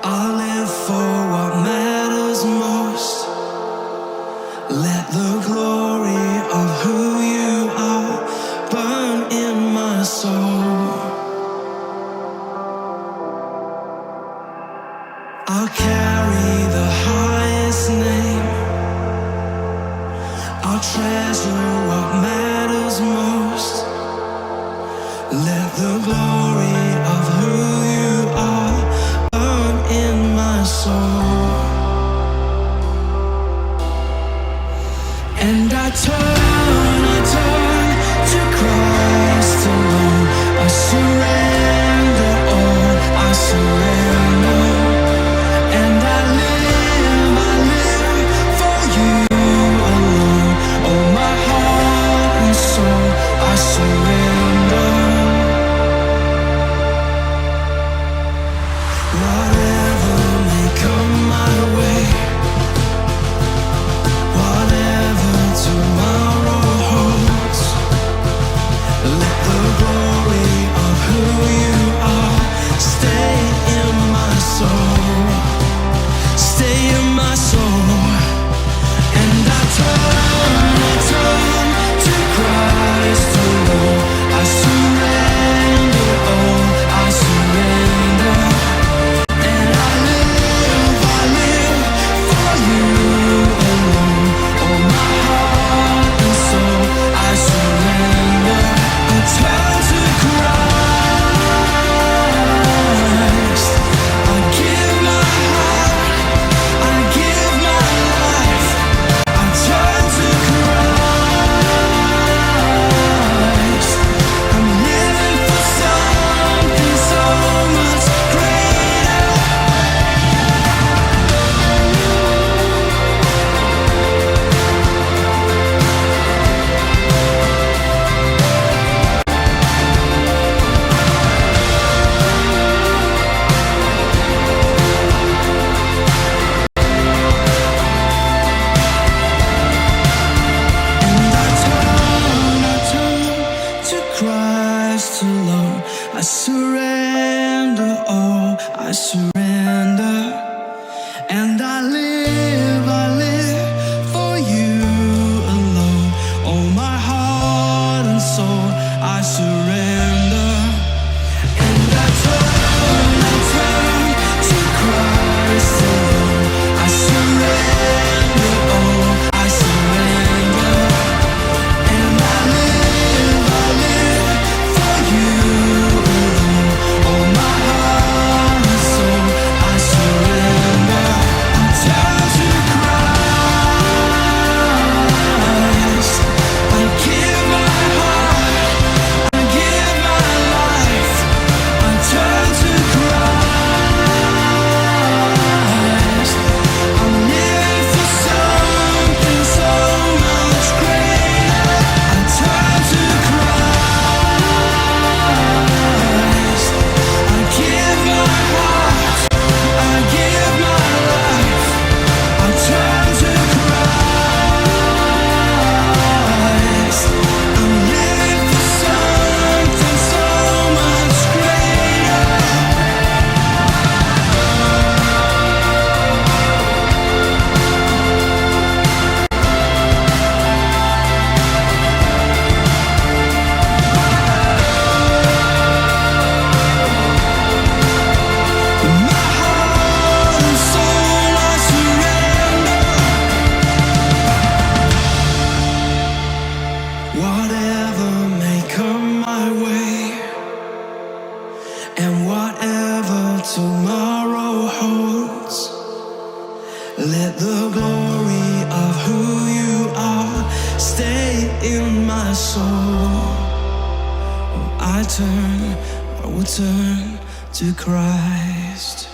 I live for what matters most. Let the glory of who you are burn in my soul. I'll carry the highest name. I'll treasure what matters most. Let the glory of who you are burn in my soul. And I turn to Christ alone. I surrender all, I surrender. And I live for you alone. Oh, my heart and soul, I surrender. Whatever may come my way, whatever tomorrow holds, let the glory of who you are stay in my soul, stay in my soul. And I turn to Christ alone. I surrender all, I surrender. And I live for you alone. Oh, my heart and soul, I surrender. I turn to Christ. I give my heart, I give my life. I turn to Christ. I'm living for something so much greater. And I turn to Christ alone. I surrender all, I surrender. And I live for you alone. Oh, my heart and soul, I surrender. And I turn to Christ alone. I surrender all, I surrender. And I live for you alone. Oh, my heart and soul, I surrender. I turn to Christ. I give my heart, I give my life. I turn to Christ. I'm living for something so much greater. I turn to Christ. I give my heart, I give my life. I turn to Christ. I'm living for something so much greater. My heart and soul, I surrender. Whatever may come my way, and whatever tomorrow holds, let the glory of who you are stay in my soul. I will turn to Christ.